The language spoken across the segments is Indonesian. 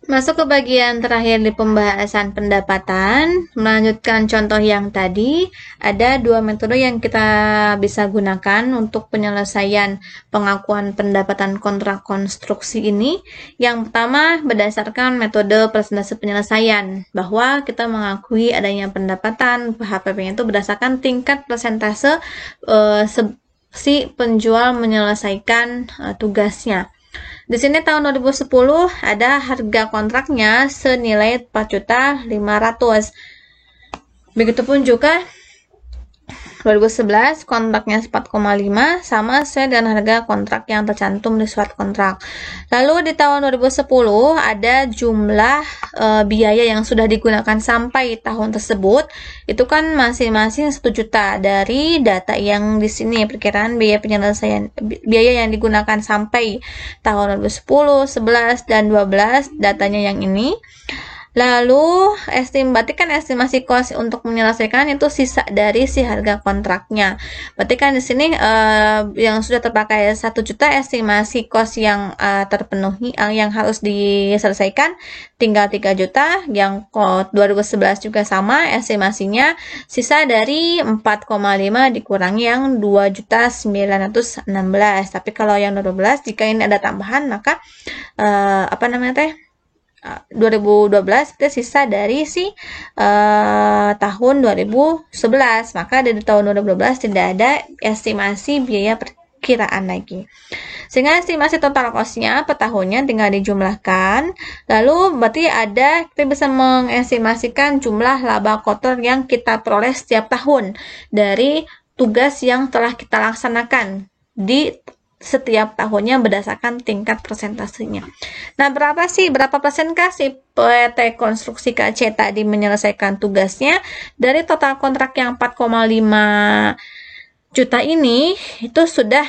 Masuk ke bagian terakhir di pembahasan pendapatan, melanjutkan contoh yang tadi, ada dua metode yang kita bisa gunakan untuk penyelesaian pengakuan pendapatan kontrak konstruksi ini. Yang pertama, berdasarkan metode persentase penyelesaian, bahwa kita mengakui adanya pendapatan HPP itu berdasarkan tingkat persentase si penjual menyelesaikan tugasnya. Di sini tahun 2010 ada harga kontraknya senilai 4.500.000. Begitupun juga 2011 kontraknya 4,5 sama sesuai dengan harga kontrak yang tercantum di surat kontrak. Lalu di tahun 2010 ada jumlah biaya yang sudah digunakan sampai tahun tersebut, itu kan masing-masing 1 juta. Dari data yang di sini perkiraan biaya penyelesaian biaya yang digunakan sampai tahun 2010, 11 dan 12 datanya yang ini. Lalu berarti kan estimasi cost untuk menyelesaikan itu sisa dari si harga kontraknya. Berarti kan di sini yang sudah terpakai 1 juta, estimasi cost yang terpenuhi yang harus diselesaikan tinggal 3 juta. Yang 2011 juga sama, estimasinya sisa dari 4,5 dikurangi yang 2.916. Tapi kalau yang 2012 jika ini ada tambahan maka 2012 itu sisa dari tahun 2011, maka dari tahun 2012 tidak ada estimasi biaya perkiraan lagi, sehingga estimasi total cost-nya per tahunnya tinggal dijumlahkan. Lalu berarti kita bisa mengestimasikan jumlah laba kotor yang kita peroleh setiap tahun dari tugas yang telah kita laksanakan di setiap tahunnya berdasarkan tingkat persentasenya. Nah, berapa persenkah si PT Konstruksi KC tadi menyelesaikan tugasnya dari total kontrak yang 4,5 juta ini? Itu sudah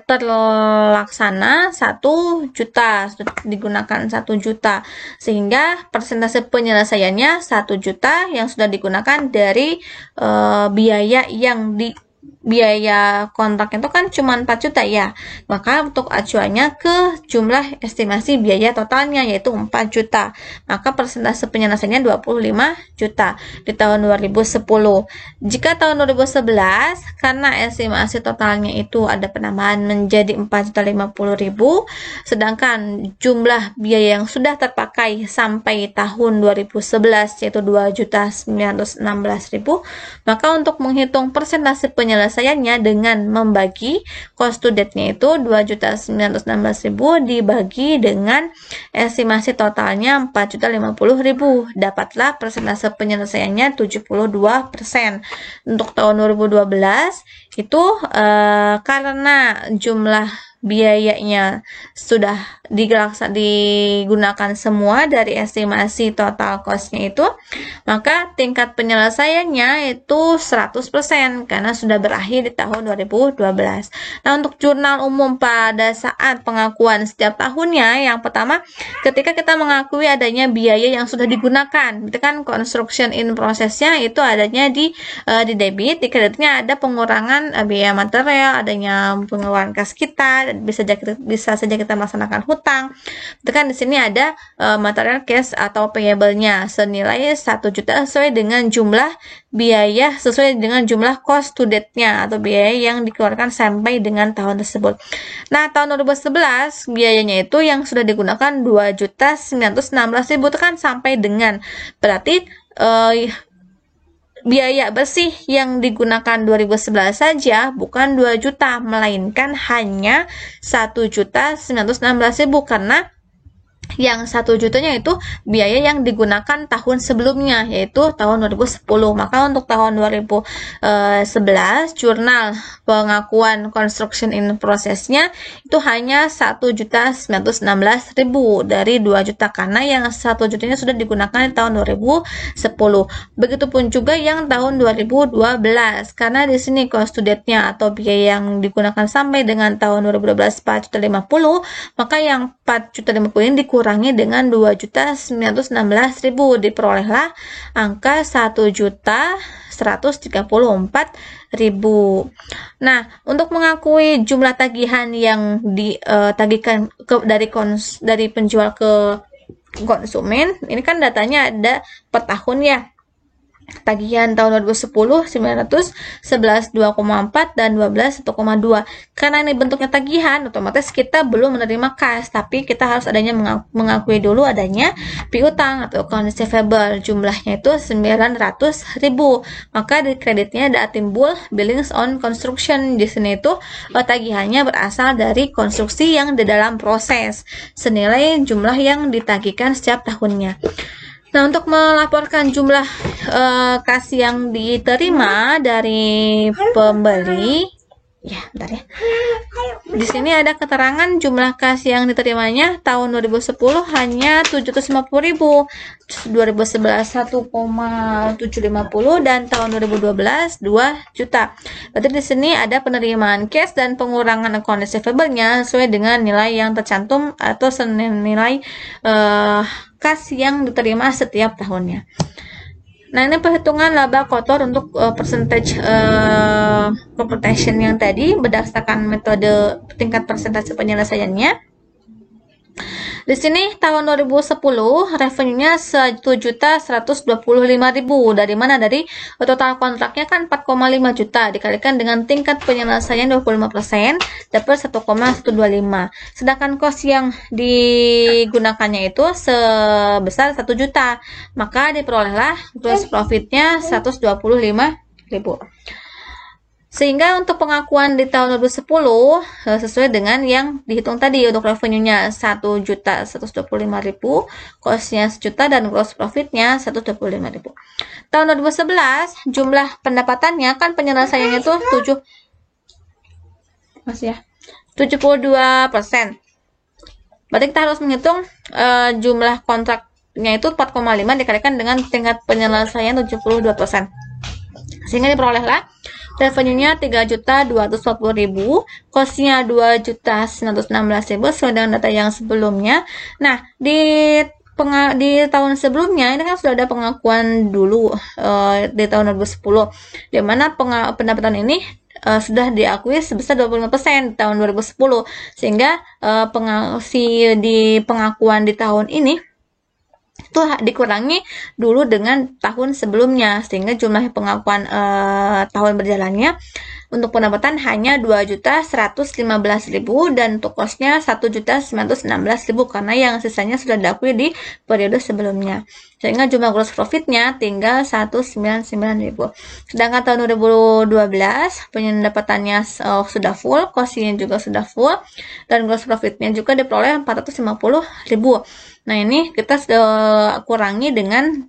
terlaksana 1 juta, digunakan 1 juta, sehingga persentase penyelesaiannya 1 juta yang sudah digunakan dari biaya kontraknya itu kan cuma 4 juta ya, maka untuk acuannya ke jumlah estimasi biaya totalnya yaitu 4 juta, maka persentase penyelesaiannya 25 juta di tahun 2010. Jika tahun 2011 karena estimasi totalnya itu ada penambahan menjadi 4.050.000, sedangkan jumlah biaya yang sudah terpakai sampai tahun 2011 yaitu 2.916.000, maka untuk menghitung persentase penyelesaiannya dengan membagi cost to date-nya itu 2.916.000 dibagi dengan estimasi totalnya 4.050.000, dapatlah persentase penyelesaiannya 72%. Untuk tahun 2012 itu karena jumlah biayanya sudah digunakan semua dari estimasi total cost-nya itu, maka tingkat penyelesaiannya itu 100% karena sudah berakhir di tahun 2012. Nah, untuk jurnal umum pada saat pengakuan setiap tahunnya, yang pertama ketika kita mengakui adanya biaya yang sudah digunakan, itu kan construction in process-nya itu adanya di debit, di kreditnya ada pengurangan biaya material, adanya pengeluaran kas kita, bisa saja kita melaksanakan hutang. Itu kan di sini ada material cash atau payable-nya senilai 1 juta sesuai dengan jumlah biaya sesuai dengan jumlah cost to date-nya atau biaya yang dikeluarkan sampai dengan tahun tersebut. Nah, tahun 2011 biayanya itu yang sudah digunakan 2.916.000 itu kan sampai dengan, berarti biaya bersih yang digunakan 2011 saja bukan 2 juta, melainkan hanya 1.916.000 karena yang 1 jutanya itu biaya yang digunakan tahun sebelumnya yaitu tahun 2010. Maka untuk tahun 2011 jurnal pengakuan construction in process-nya itu hanya 1.916.000 dari 2 juta karena yang 1 jutanya sudah digunakan di tahun 2010. Begitupun juga yang tahun 2012 karena di sini cost to date-nya atau biaya yang digunakan sampai dengan tahun 2012 4.050.000, maka yang 4.050.000 ini dikurangi dikurangi dengan 2.916.000, diperolehlah angka 1.134.000. Nah, untuk mengakui jumlah tagihan yang ditagihkan dari penjual ke konsumen, ini kan datanya ada per tahun ya. Tagihan tahun 2010 911 2,4 dan 12 1,2. Karena ini bentuknya tagihan, otomatis kita belum menerima cash, tapi kita harus adanya mengakui dulu adanya piutang atau account receivable. Jumlahnya itu 900.000. Maka di kreditnya ada timbul billings on construction. Di sini itu tagihannya berasal dari konstruksi yang di dalam proses, senilai jumlah yang ditagihkan setiap tahunnya. Nah, untuk melaporkan jumlah kas yang diterima dari pembeli, ya, bentar ya. Di sini ada keterangan jumlah kas yang diterimanya tahun 2010 hanya 750.000, 2011 1,750 dan tahun 2012 2 juta. Berarti di sini ada penerimaan cash dan pengurangan account receivable-nya sesuai dengan nilai yang tercantum atau senilai kas yang diterima setiap tahunnya. Nah, ini perhitungan laba kotor untuk percentage computation yang tadi berdasarkan metode tingkat persentase penyelesaiannya. Di sini tahun 2010 revenue-nya 1.125.000. Dari mana? Dari total kontraknya kan 4,5 juta dikalikan dengan tingkat penyelesaian 25%, dapat 1,125. Sedangkan cost yang digunakannya itu sebesar 1 juta. Maka diperolehlah gross profit-nya 125.000. Sehingga untuk pengakuan di tahun 2010 sesuai dengan yang dihitung tadi. Untuk revenue-nya 1.125.000, cost-nya 1 juta dan gross profit-nya 125.000. Tahun 2011 jumlah pendapatannya kan penyelesaiannya itu 72%. Berarti kita harus menghitung jumlah kontraknya itu 4,5 dikalikan dengan tingkat penyelesaian 72%. Sehingga diperolehlah revenue-nya 3.240.000, cost-nya 2.916.000 sesuai dengan data yang sebelumnya. Nah, di tahun sebelumnya ini kan sudah ada pengakuan dulu di tahun 2010, di mana pendapatan ini sudah diakui sebesar 25% tahun 2010, sehingga di pengakuan di tahun ini itu dikurangi dulu dengan tahun sebelumnya, sehingga jumlah pengakuan tahun berjalannya untuk pendapatan hanya 2.115.000 dan untuk cost-nya 1.916.000 karena yang sisanya sudah diakui di periode sebelumnya, sehingga jumlah gross profit-nya tinggal 199.000. Sedangkan tahun 2012 pendapatannya sudah full, cost-nya juga sudah full, dan gross profit-nya juga diperoleh 450.000. Nah, ini kita sudah kurangi dengan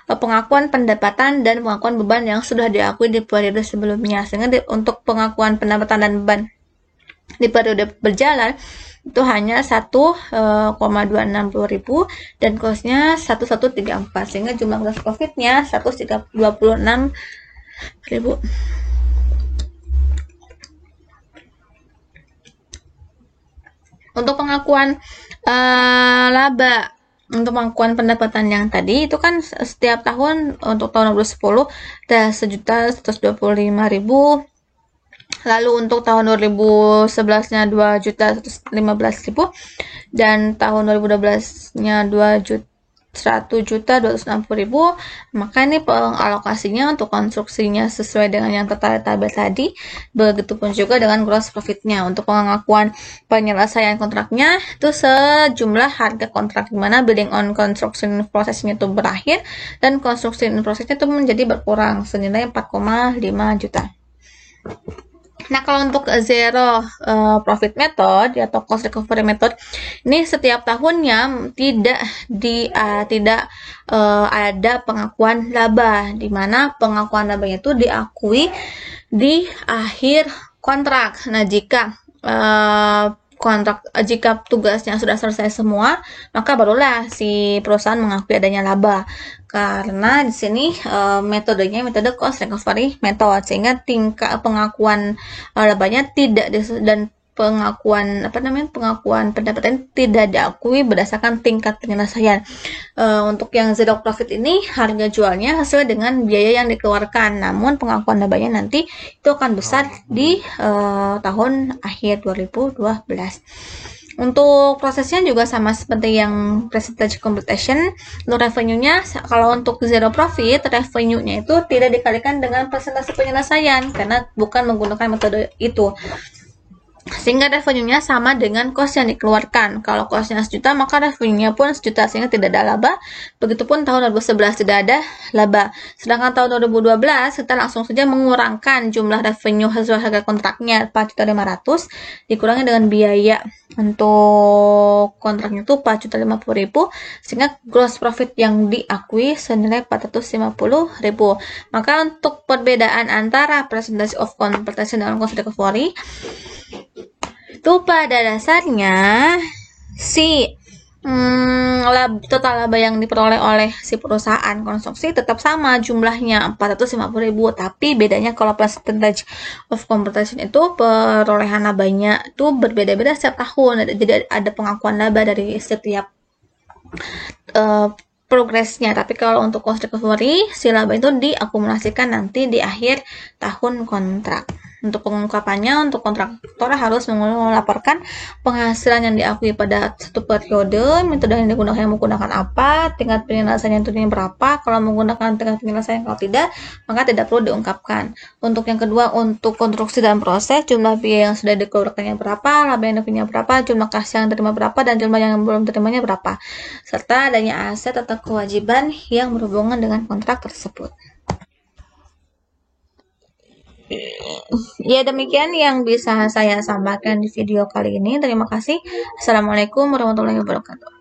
pengakuan pendapatan dan pengakuan beban yang sudah diakui di periode sebelumnya, sehingga untuk pengakuan pendapatan dan beban di periode berjalan itu hanya 1,260.000 dan cost-nya 1.134, sehingga jumlah gross profit-nya 126.000. Untuk pengakuan laba, untuk pengakuan pendapatan yang tadi itu kan setiap tahun untuk tahun 2010 ada 1.125.000. Lalu untuk tahun 2011-nya 2.115.000 dan tahun 2012-nya 1.260.000. Maka ini pengalokasinya untuk konstruksinya sesuai dengan yang tertera tabel tadi. Begitupun juga dengan gross profit-nya. Untuk pengakuan penyelesaian kontraknya itu sejumlah harga kontrak, di mana bidding on construction prosesnya itu berakhir dan konstruksi prosesnya itu menjadi berkurang senilai 4,5 juta. Nah, kalau untuk zero profit method atau cost recovery method, ini setiap tahunnya tidak ada pengakuan laba, di mana pengakuan labanya itu diakui di akhir kontrak. Nah, jika jika tugasnya sudah selesai semua, maka barulah si perusahaan mengakui adanya laba. Karena di sini metodenya metode cost recovery method, sehingga tingkat pengakuan labanya tidak dan pengakuan pendapatan tidak diakui berdasarkan tingkat penyelesaian. Untuk yang zero profit ini harga jualnya sesuai dengan biaya yang dikeluarkan, namun pengakuan labanya nanti itu akan besar di tahun akhir 2012. Untuk prosesnya juga sama seperti yang percentage computation. Untuk revenue-nya, kalau untuk zero profit, revenue-nya itu tidak dikalikan dengan persentase penyelesaian karena bukan menggunakan metode itu. Sehingga revenue-nya sama dengan cost yang dikeluarkan. Kalau cost-nya 1 juta, maka revenue-nya pun 1 juta, sehingga tidak ada laba. Begitupun tahun 2011 tidak ada laba. Sedangkan tahun 2012 kita langsung saja mengurangkan jumlah revenue sesuai harga kontraknya 4.500.000 dikurangi dengan biaya untuk kontraknya itu 4.050.000, sehingga gross profit yang diakui senilai 450.000. Maka untuk perbedaan antara percentage of compensation dengan cost recovery itu pada dasarnya total laba yang diperoleh oleh si perusahaan konstruksi tetap sama jumlahnya 450.000, tapi bedanya kalau percentage of compensation itu perolehan labanya itu berbeda-beda setiap tahun. Jadi ada pengakuan laba dari setiap progresnya, tapi kalau untuk cost recovery si laba itu diakumulasikan nanti di akhir tahun kontrak. Untuk pengungkapannya, untuk kontraktor harus melaporkan penghasilan yang diakui pada satu periode, metode yang digunakan apa, tingkat penyelesaian tentunya berapa. Kalau menggunakan tingkat penyelesaian, kalau tidak, maka tidak perlu diungkapkan. Untuk yang kedua, untuk konstruksi dan proses, jumlah biaya yang sudah dikeluarkannya berapa, laba yang dapatnya berapa, jumlah kas yang terima berapa, dan jumlah yang belum terimanya berapa, serta adanya aset atau kewajiban yang berhubungan dengan kontrak tersebut. Ya, demikian yang bisa saya sampaikan di video kali ini. Terima kasih. Assalamualaikum warahmatullahi wabarakatuh.